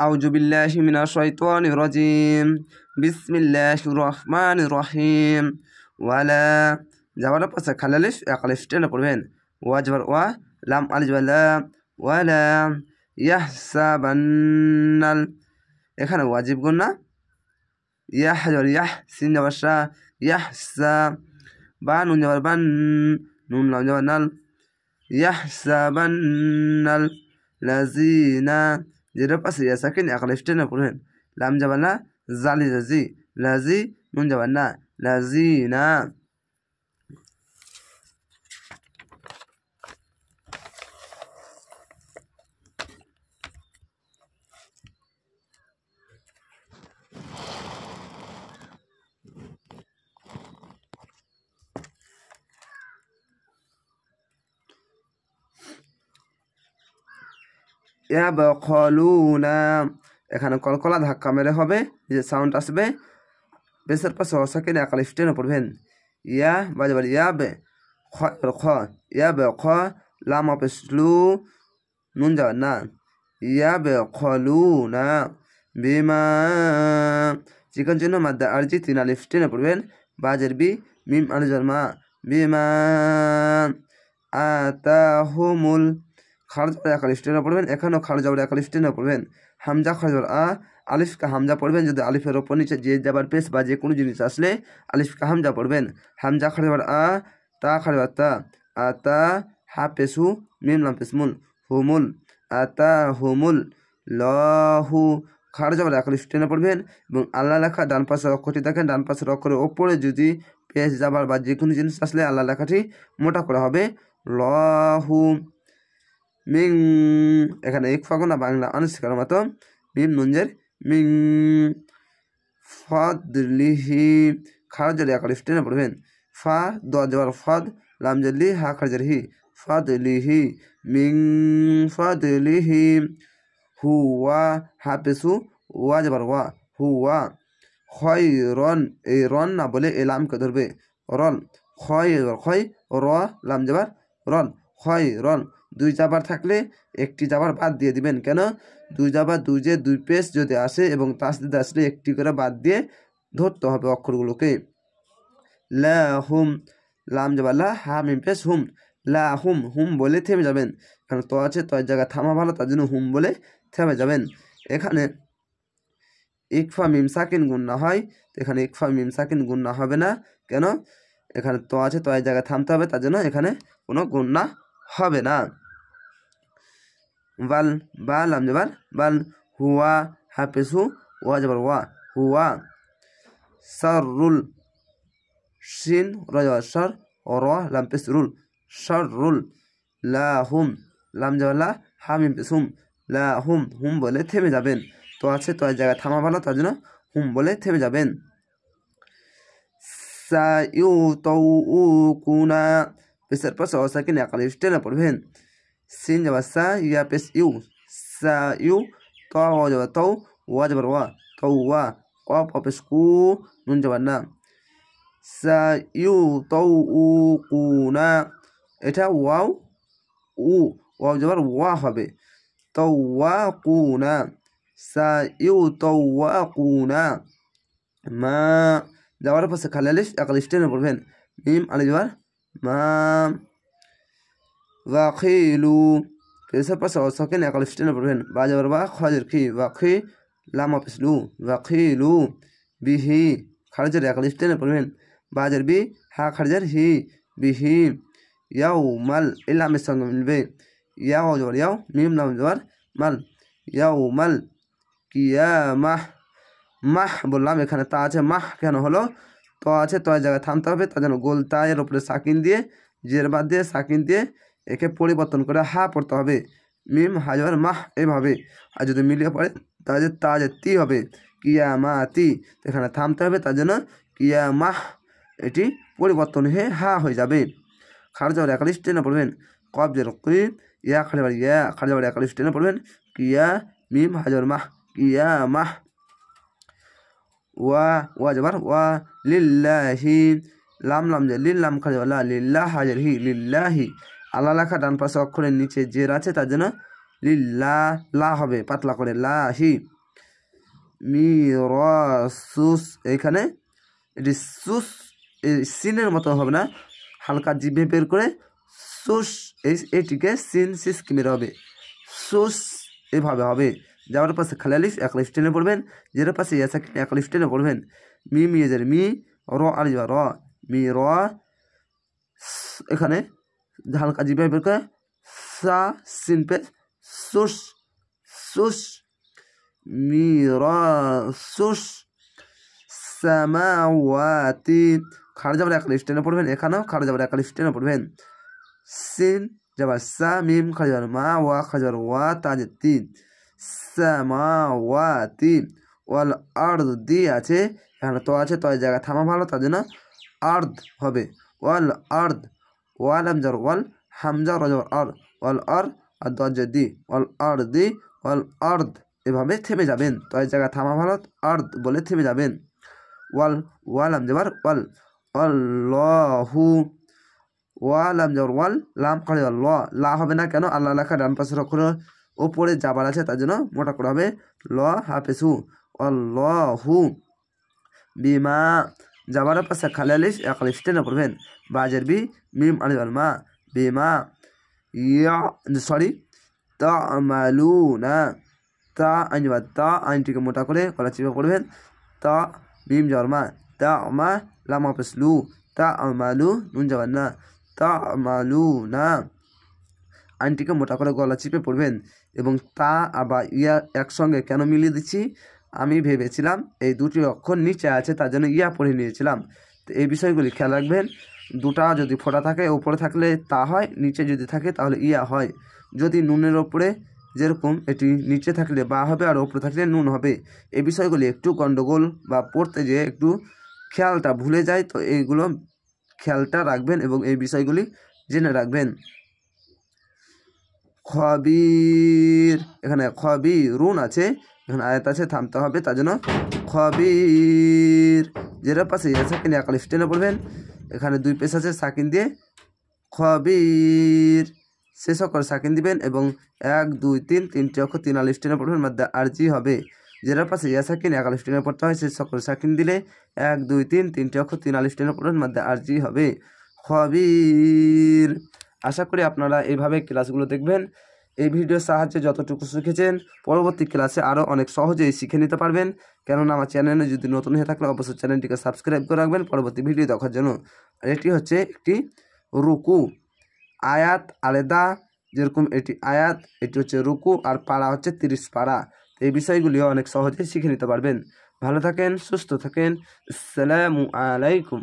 আউযু বিল্লাহি মিনাশ শাইতানির রাজিম। বিসমিল্লাহির রহমানির রহিম। ওয়ালা যাওয়ার পাশে খালালিফ এক আলিফ টেনে পড়বেন। ওয়া জবর ওয়া, লাম আলিফ লা, ওয়ালা ইয়াহসাবান্নাল, এখানে ওয়াজিব গুন্না। ইয়াহ জবর ইয়াহ, সিন জবর সা, ইয়াহসা, বা নুন জবর বান, নুন লাম জবর নাল, ইয়াহসাবান্নাল লাযিনা, যেটার পাশে ইয়া সাকিন এক আলিফ টেনে পড়বেন। লাম জবর লা, জালি জাজি, লাজি, নুন জবর না, লাযিনা। ইয়াবখালুনা, এখানে কলকলা ধাক্কা মেরে হবে, যে সাউন্ড আসবে। বেসের পাশে অসাকিন এক আলিফ টেনে পড়বেন। ইয়া বাজবার ইয়াবে, খ খ, ইয়াবে খ, লাম আপেসলু, নুন যাওয়ার না, ইয়াবখালুনা বিমা, চিকন চিহ্ন মাদ্দা আরজি তিন আলিফ টেনে পড়বেন। বাজের বি, মিম আলিজার মা, বিমা আতাহুমুল, খারজ এক আলিফ টেনে পড়বেন। এখানেও খারজ এক আলিফ টেনে পড়বেন। হামজা খারজ আ, আলিফকা হামজা পড়বেন। যদি আলিফের ওপর নিচে যে যাবার পেশ বা যে কোনো জিনিস আসলে আলিফকা হামজা পড়বেন। হামজা খারজ আ, তা খারজ তা, আতা হা পেশু, মিম লাম পেসমুল, হুমুল, আতা হুমুল, লহু, খারজ এক আলিফ টেনে পড়বেন। এবং আল্লাহ লেখা ডান পাশের অক্ষরটি দেখেন, ডান পাশের অক্ষরের ওপরে যদি পেশ যাবার বা যে কোনো জিনিস আসলে আল্লাহ লেখাটি মোটা করা হবে, লহু। মিং, এখানে ইকফা গুনা বাংলা আনস্কার মতো, মিম নুনজের মিং, ফাদলিহি, খারজের এক আলিফ টেনে পড়বেন। ফা দোয়া জবর ফাদ, লাম জেলি, হা খারজের হি, ফাদলিহি, মিং ফাদলিহি। হুয়া হা পেশু, ওয়া জবর ওয়া, হুয়া, খয়রন, এই রন না বলে এই লামকে ধরবে, রন, খয় খয়, র লাম জবর রন, খয়রন। দুই জাবার থাকলে একটি জাবার বাদ দিয়ে দিবেন। কেন? দুই জাবার দুই যে দুই পেশ যদি আসে এবং তাসদিদ আসলে একটি করে বাদ দিয়ে ধরতে হবে অক্ষরগুলোকে। লাহুম, লাম জবর লা, হা মিম পেশ হুম, লাহুম, হুম বলে থেমে যাবেন। এখানে তো আছে, তো জায়গায় থামা ভালো, তার জন্য হুম বলে থেমে যাবেন। এখানে ইকফা মিম সাকিন গুন্না হয়, তো এখানে ইকফা মিম সাকিন গুন্না হবে না। কেন? এখানে তো আছে, তো জায়গায় থামতে হবে, তার জন্য এখানে কোনো গুন্না হবে না। বাল, বা লাম জবর বাল, হুয়া হাফেজু, ওয়া জবর ওয়া, হুয়া। সাররুল, শিন র জবর সর, র লাম পেশ রুল, সাররুল। লাহুম, লাম জবর লা, হা মিম পেশ হুম, লাহুম, হুম বলে থেমে যাবেন। তো আছে, তো জায়গায় থামা ভালো, তার জন্য হুম বলে থেমে যাবেন। সাইউতাউকুনা, পেশের পাশে অসাকিন এক আলিফ টেনে পড়বেন। সিন জবর সা, ইয়া পেশ ইউ, সা ইউ, ত ওয়া জবর তৌ, ওয়া জবর ওয়া, তৌওয়া, কফ পেশ কু, নুন জবর না, সাইউতাউকুনা, এটা ওয়াও উ, ওয়াও জবর ওয়া হবে, তাওয়াকুনা, সাইউতাওয়াকুনা। মা যাওয়ার পাশে খালি আলিফ এক আলিফ টেনে পড়বেন। মিম আলিফ জবর মা। ওয়াখিলু, পেশের পাশে অসাকিন এক আলিফ টেনে পড়বেন। বা জবর বা, খাজের খি, ওয়াখি, লাম পেশলু, ওয়াখিলু। বিহি, খারজের এক আলিফ টেনে পড়বেন। বাজের বি, হা খারজের হি, বিহি। ইয়াউমাল, এই লামের সঙ্গে মিলবে, ইয়াও জবর ইয়াও, মিম লাম জবর মাল, ইয়াউমাল কিয়ামাহ। মাহ বললাম, এখানে তা আছে, মাহ কেন হলো? তো আছে, তো জায়গায় থামতে হবে, তার জন্য গোল তায়ের উপরে সাকিন দিয়ে, জের বাদ দিয়ে সাকিন দিয়ে একে পরিবর্তন করে হা পড়তে হবে। মিম হাজার মাহ এভাবে। আর যদি মিলিয়ে পড়ে তাহলে তাজে তি হবে, কিয়ামাতি। এখানে থামতে হবে, তার জন্য কিয়ামাহ এটি পরিবর্তন হয়ে হা হয়ে যাবে। খারজাবার এক আলিফ টেনে পড়বেন। কবজের কি, ইয়া খারজাবার ইয়া, খারজাবার এক আলিফ টেনে পড়বেন। কিয়া, মিম হাজার মাহ, কিয়া মাহ। ওয়া, ওয়া জবর ওয়া, লিল্লাহি, লাম লাম যে লিল, লাম খারজাবার লা, লিল্লাহ হাজার হি, লিল্লাহি। আল্লাহ লেখা ডান পাশে অক্ষরের নিচে জের আছে, তার জন্য লিল্লা লা হবে পাতলা করে লাহি মিরাসুস এখানে এটি সুস সিনের মতো হবে না, হালকা জিভে বের করে সুস এটিকে সিন সিস মেরে হবে সুস এভাবে হবে। যাওয়ার পাশে খালি আলিফ এক আলিফ টেনে পড়বেন, যের পাশে ইয়া সাকিন এক আলিফ টেনে পড়বেন। মি মিয়েজের মি র আলিফ র মি র এখানে হালকা জিভে বের করে সা সিন পে সুস সুস মিরাসুস সামাওয়াতি খাড়া যাবার এক আলিফ টেনে পড়বেন, এখানেও খাড়া যাবার এক আলিফ টেনে পড়বেন। সিন যাবার সা মিম খাড়া যাবার মা ওয়া খাড়া যাবার ওয়া তাজের তিন সামাওয়াতি ওয়াল আরদি আছে, এখানে তো আছে তো জায়গা থামা ভালো, তার জন্য আর্দ হবে ওয়াল আর্দ ওয়াল আমজার ওয়াল হামজা রাজার আর ওয়াল আর আর দরজা ওয়াল আরদি ওয়াল আর্দ এভাবে থেমে যাবেন, তো এই জায়গায় থামা ভালো, আর্দ বলে থেমে যাবেন। ওয়াল ওয়াল আমজাবার ওয়াল আল্লাহু ওয়াল আমজার ওয়াল লাম খালি ল লা হবে না কেন, আল্লাহ লেখা ডান পাশের অক্ষরের ওপরে যাবার আছে তার জন্য মোটা করে হবে ল হাফেসু আল্লাহু বিমা যাবার পাশে খালি আলিফ এক আলিফ টেনে পড়বেন। বাজের বি মিম আলিফ আল মা বিমা ইয়া সরি তা'মালুনা তা আইন যাবার তা আইনটিকে মোটা করে গলা চিপে পড়বেন। তা মিম যাওয়ার মা তা মা লাম হাফেজ লু তা আমালু নুন যাবার না তা আমালু না আইনটিকে মোটা করে গলা চিপে পড়বেন। এবং তা আবার ইয়া একসঙ্গে কেন মিলিয়ে দিচ্ছি, আমি ভেবেছিলাম এই দুটি অক্ষর নিচে আছে তার জন্য ইয়া পড়ে নিয়েছিলাম, তো এই বিষয়গুলি খেয়াল রাখবেন। দুটা যদি ফোঁটা থাকে ওপরে থাকলে তা হয়, নিচে যদি থাকে তাহলে ইয়া হয়। যদি নুনের ওপরে যেরকম এটি নিচে থাকলে বা হবে আর ওপরে থাকলে নুন হবে, এই বিষয়গুলি একটু গণ্ডগোল বা পড়তে যেয়ে একটু খেয়ালটা ভুলে যায়, তো এইগুলো খেয়ালটা রাখবেন এবং এই বিষয়গুলি জেনে রাখবেন। খবির এখানে খবিরুন আছে, এখানে আয়াত আছে থামতে হবে তার জন্য খবির যেটা পাশে ইয়া সাকিন এক আলিফ টেনে পড়বেন, এখানে দুই পেশ আছে সাকিন দিয়ে খবির শেষ অক্ষর সাকিন দিবেন এবং 1 2 3 তিনটি অক্ষর 3 আলিফ টেনে পড়বেন, মধ্যে আরজি হবে। যেটা পাশে ইয়া সাকিন এক আলিফ টেনে পড়তে হয়, শেষ অক্ষর সাকিন দিলে 1 2 3 তিনটি অক্ষর 3 আলিফ টেনে পড়বেন, মধ্যে আরজি হবে খবির। আশা করি আপনারা এইভাবে ক্লাসগুলো দেখবেন। এই ভিডিওর সাহায্যে যতটুকু শিখেছেন পরবর্তী ক্লাসে আরও অনেক সহজেই শিখে নিতে পারবেন। কেননা আমার চ্যানেলে যদি নতুন হয়ে থাকলে অবশ্যই চ্যানেলটিকে সাবস্ক্রাইব করে রাখবেন পরবর্তী ভিডিও দেখার জন্য। আর এটি হচ্ছে একটি রুকু, আয়াত আলাদা, যেরকম এটি আয়াত এটি হচ্ছে রুকু আর পাড়া হচ্ছে 30 পাড়া। এই বিষয়গুলিও অনেক সহজেই শিখে নিতে পারবেন। ভালো থাকেন, সুস্থ থাকেন, আসসালামু আলাইকুম।